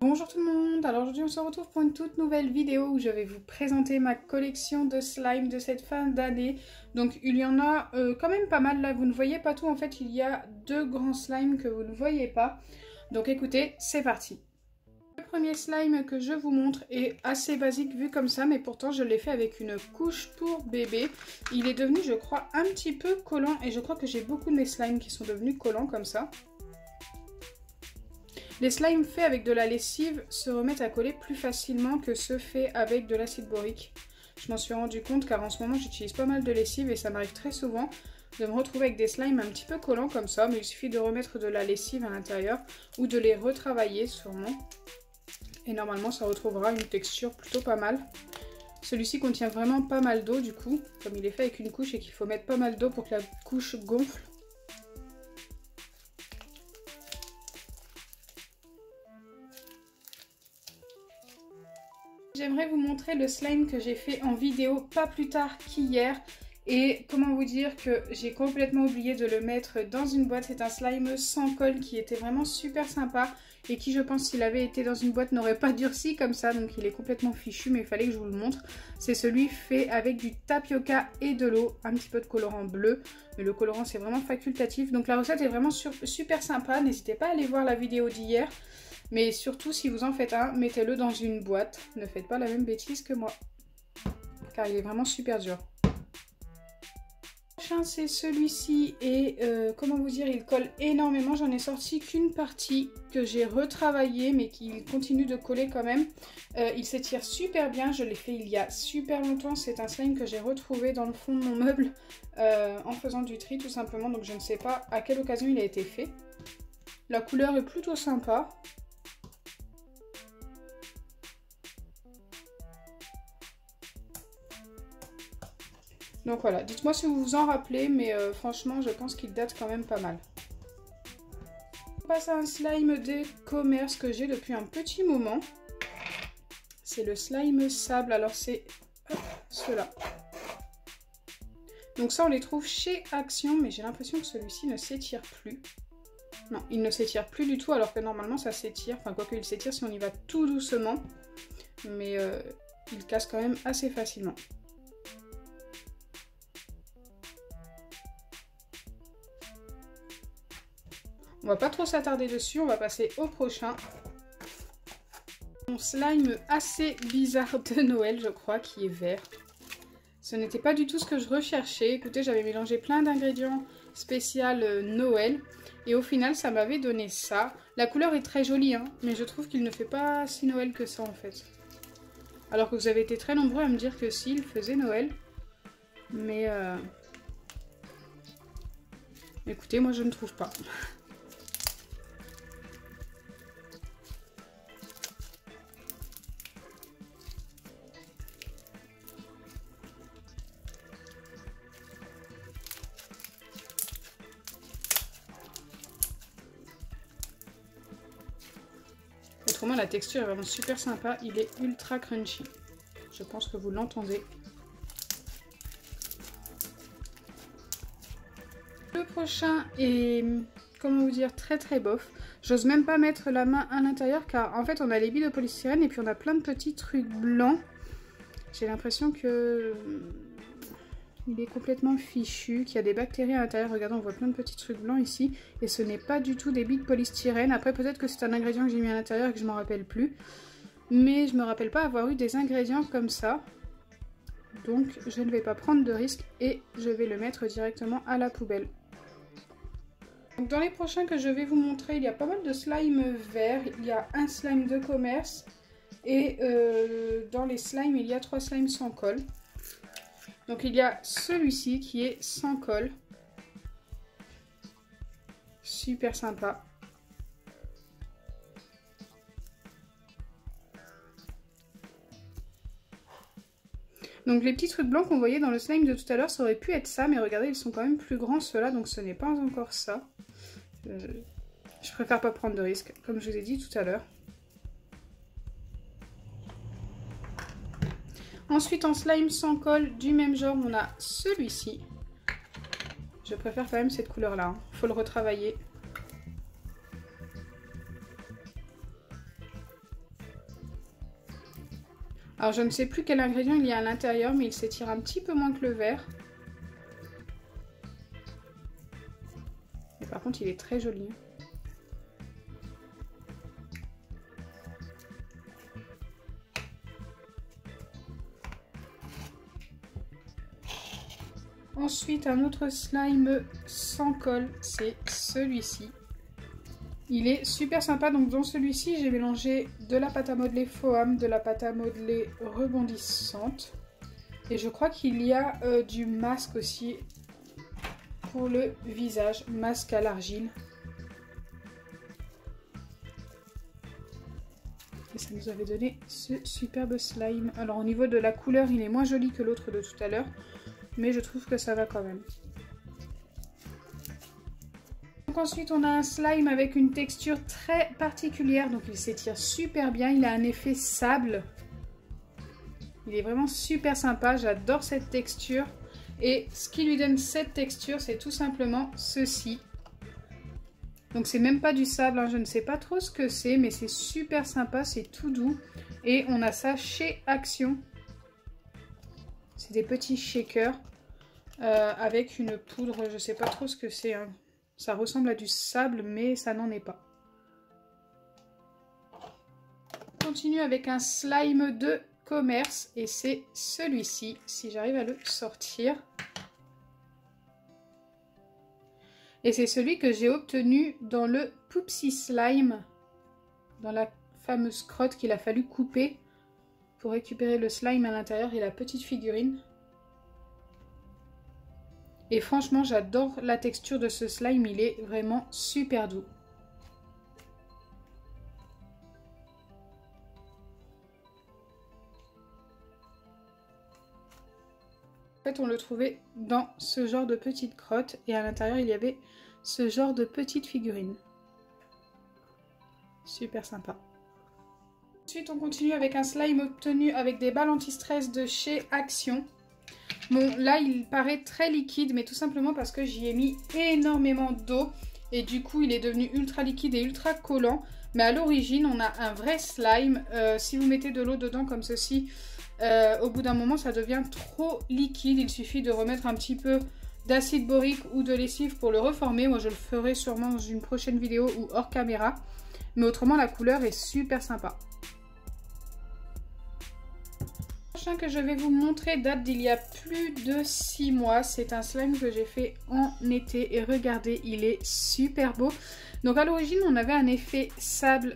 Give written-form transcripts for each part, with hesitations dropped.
Bonjour tout le monde, alors aujourd'hui on se retrouve pour une toute nouvelle vidéo où je vais vous présenter ma collection de slime de cette fin d'année. Donc il y en a quand même pas mal là, vous ne voyez pas tout, en fait il y a deux grands slimes que vous ne voyez pas. Donc écoutez, c'est parti. Le premier slime que je vous montre est assez basique vu comme ça, mais pourtant je l'ai fait avec une couche pour bébé. Il est devenu, je crois, un petit peu collant et je crois que j'ai beaucoup de mes slimes qui sont devenus collants comme ça. Les slimes faits avec de la lessive se remettent à coller plus facilement que ceux faits avec de l'acide borique. Je m'en suis rendu compte car en ce moment j'utilise pas mal de lessive et ça m'arrive très souvent de me retrouver avec des slimes un petit peu collants comme ça, mais il suffit de remettre de la lessive à l'intérieur ou de les retravailler sûrement. Et normalement ça retrouvera une texture plutôt pas mal. Celui-ci contient vraiment pas mal d'eau du coup, comme il est fait avec une couche et qu'il faut mettre pas mal d'eau pour que la couche gonfle. J'aimerais vous montrer le slime que j'ai fait en vidéo pas plus tard qu'hier. Et comment vous dire que j'ai complètement oublié de le mettre dans une boîte. C'est un slime sans colle qui était vraiment super sympa. Et qui, je pense, s'il avait été dans une boîte, n'aurait pas durci comme ça. Donc il est complètement fichu, mais il fallait que je vous le montre. C'est celui fait avec du tapioca et de l'eau. Un petit peu de colorant bleu. Mais le colorant, c'est vraiment facultatif. Donc la recette est vraiment super sympa. N'hésitez pas à aller voir la vidéo d'hier. Mais surtout, si vous en faites un, mettez-le dans une boîte. Ne faites pas la même bêtise que moi. Car il est vraiment super dur. Le prochain, c'est celui-ci. Et comment vous dire, il colle énormément. J'en ai sorti qu'une partie que j'ai retravaillée, mais qui continue de coller quand même. Il s'étire super bien. Je l'ai fait il y a super longtemps. C'est un slime que j'ai retrouvé dans le fond de mon meuble en faisant du tri tout simplement. Donc je ne sais pas à quelle occasion il a été fait. La couleur est plutôt sympa. Donc voilà, dites-moi si vous vous en rappelez, mais franchement, je pense qu'il date quand même pas mal. On passe à un slime de commerce que j'ai depuis un petit moment. C'est le slime sable, alors c'est ceux-là. Donc ça, on les trouve chez Action, mais j'ai l'impression que celui-ci ne s'étire plus. Non, il ne s'étire plus du tout, alors que normalement ça s'étire. Enfin, quoique il s'étire si on y va tout doucement. Mais il casse quand même assez facilement. On va pas trop s'attarder dessus, on va passer au prochain. Mon slime assez bizarre de Noël, je crois, qui est vert. Ce n'était pas du tout ce que je recherchais. Écoutez, j'avais mélangé plein d'ingrédients spéciaux Noël. Et au final, ça m'avait donné ça. La couleur est très jolie, hein, mais je trouve qu'il ne fait pas si Noël que ça, en fait. Alors que vous avez été très nombreux à me dire que si, il faisait Noël. Mais écoutez, moi je ne trouve pas. Autrement, la texture est vraiment super sympa. Il est ultra crunchy. Je pense que vous l'entendez. Le prochain est, comment vous dire, très très bof. J'ose même pas mettre la main à l'intérieur car en fait on a les billes de polystyrène et puis on a plein de petits trucs blancs. J'ai l'impression que il est complètement fichu, qu'il y a des bactéries à l'intérieur. Regardez, on voit plein de petits trucs blancs ici. Et ce n'est pas du tout des billes de polystyrène. Après, peut-être que c'est un ingrédient que j'ai mis à l'intérieur et que je m'en rappelle plus. Mais je me rappelle pas avoir eu des ingrédients comme ça. Donc, je ne vais pas prendre de risque et je vais le mettre directement à la poubelle. Donc, dans les prochains que je vais vous montrer, il y a pas mal de slime verts. Il y a un slime de commerce. Et dans les slimes, il y a 3 slimes sans colle. Donc il y a celui-ci qui est sans colle. Super sympa. Donc les petits trucs blancs qu'on voyait dans le slime de tout à l'heure, ça aurait pu être ça, mais regardez, ils sont quand même plus grands ceux-là, donc ce n'est pas encore ça. Je préfère pas prendre de risques, comme je vous ai dit tout à l'heure. Ensuite, en slime sans colle du même genre, on a celui-ci. Je préfère quand même cette couleur-là. Hein. Faut le retravailler. Alors je ne sais plus quel ingrédient il y a à l'intérieur, mais il s'étire un petit peu moins que le vert. Mais par contre il est très joli. Ensuite, un autre slime sans colle, c'est celui-ci. Il est super sympa. Donc dans celui-ci, j'ai mélangé de la pâte à modeler Foam, de la pâte à modeler rebondissante. Et je crois qu'il y a du masque aussi pour le visage, masque à l'argile. Et ça nous avait donné ce superbe slime. Alors au niveau de la couleur, il est moins joli que l'autre de tout à l'heure. Mais je trouve que ça va quand même. Donc ensuite on a un slime avec une texture très particulière. Donc il s'étire super bien. Il a un effet sable. Il est vraiment super sympa. J'adore cette texture. Et ce qui lui donne cette texture, c'est tout simplement ceci. Donc c'est même pas du sable. Hein. Je ne sais pas trop ce que c'est. Mais c'est super sympa. C'est tout doux. Et on a ça chez Action. C'est des petits shakers avec une poudre, je sais pas trop ce que c'est. Hein. Ça ressemble à du sable, mais ça n'en est pas. On continue avec un slime de commerce et c'est celui-ci, si j'arrive à le sortir. Et c'est celui que j'ai obtenu dans le Poopsie Slime, dans la fameuse crotte qu'il a fallu couper pour récupérer le slime à l'intérieur et la petite figurine. Et franchement, j'adore la texture de ce slime, il est vraiment super doux. En fait, on le trouvait dans ce genre de petite crotte et à l'intérieur, il y avait ce genre de petite figurine. Super sympa. Ensuite, on continue avec un slime obtenu avec des balles anti-stress de chez Action. Bon, là, il paraît très liquide, mais tout simplement parce que j'y ai mis énormément d'eau. Et du coup, il est devenu ultra liquide et ultra collant. Mais à l'origine, on a un vrai slime. Si vous mettez de l'eau dedans comme ceci, au bout d'un moment, ça devient trop liquide. Il suffit de remettre un petit peu d'acide borique ou de lessive pour le reformer. Moi, je le ferai sûrement dans une prochaine vidéo ou hors caméra. Mais autrement, la couleur est super sympa. Que je vais vous montrer date d'il y a plus de 6 mois. C'est un slime que j'ai fait en été et regardez, il est super beau. Donc à l'origine, on avait un effet sable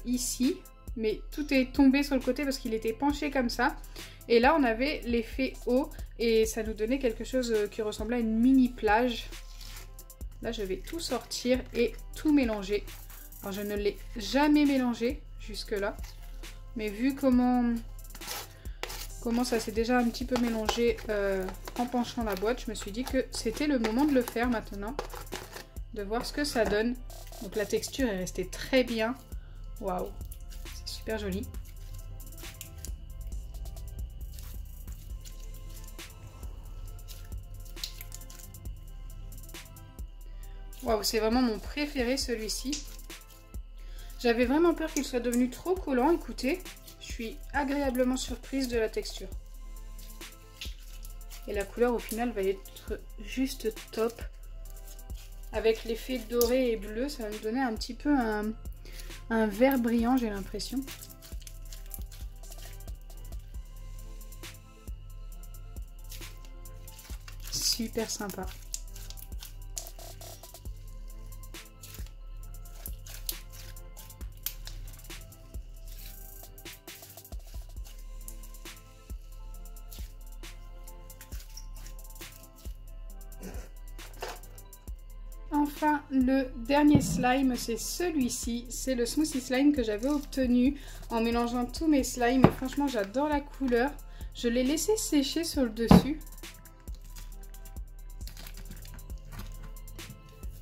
ici, mais tout est tombé sur le côté parce qu'il était penché comme ça. Et là, on avait l'effet eau et ça nous donnait quelque chose qui ressemblait à une mini plage. Là, je vais tout sortir et tout mélanger. Alors, je ne l'ai jamais mélangé jusque là, mais vu comment ça s'est déjà un petit peu mélangé en penchant la boîte, je me suis dit que c'était le moment de le faire maintenant, de voir ce que ça donne. Donc la texture est restée très bien. Waouh, c'est super joli. Waouh, c'est vraiment mon préféré celui-ci. J'avais vraiment peur qu'il soit devenu trop collant, écoutez. Je suis agréablement surprise de la texture. Et la couleur au final va être juste top. Avec l'effet doré et bleu, ça va nous donner un petit peu un vert brillant, j'ai l'impression. Super sympa. Enfin, le dernier slime, c'est celui-ci. C'est le Smoothie Slime que j'avais obtenu en mélangeant tous mes slimes. Et franchement, j'adore la couleur. Je l'ai laissé sécher sur le dessus.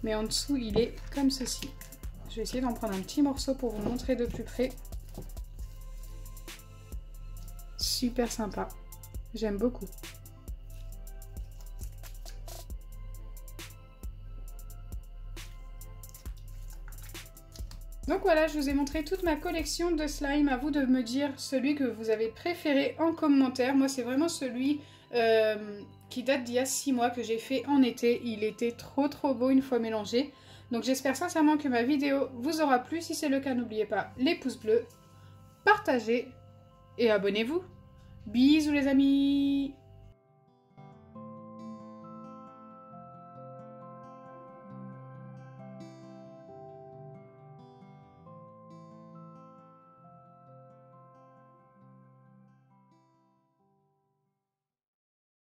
Mais en dessous, il est comme ceci. Je vais essayer d'en prendre un petit morceau pour vous montrer de plus près. Super sympa. J'aime beaucoup. Donc voilà, je vous ai montré toute ma collection de slime. À vous de me dire celui que vous avez préféré en commentaire. Moi, c'est vraiment celui qui date d'il y a 6 mois que j'ai fait en été. Il était trop beau une fois mélangé. Donc j'espère sincèrement que ma vidéo vous aura plu. Si c'est le cas, n'oubliez pas les pouces bleus, partagez et abonnez-vous. Bisous les amis!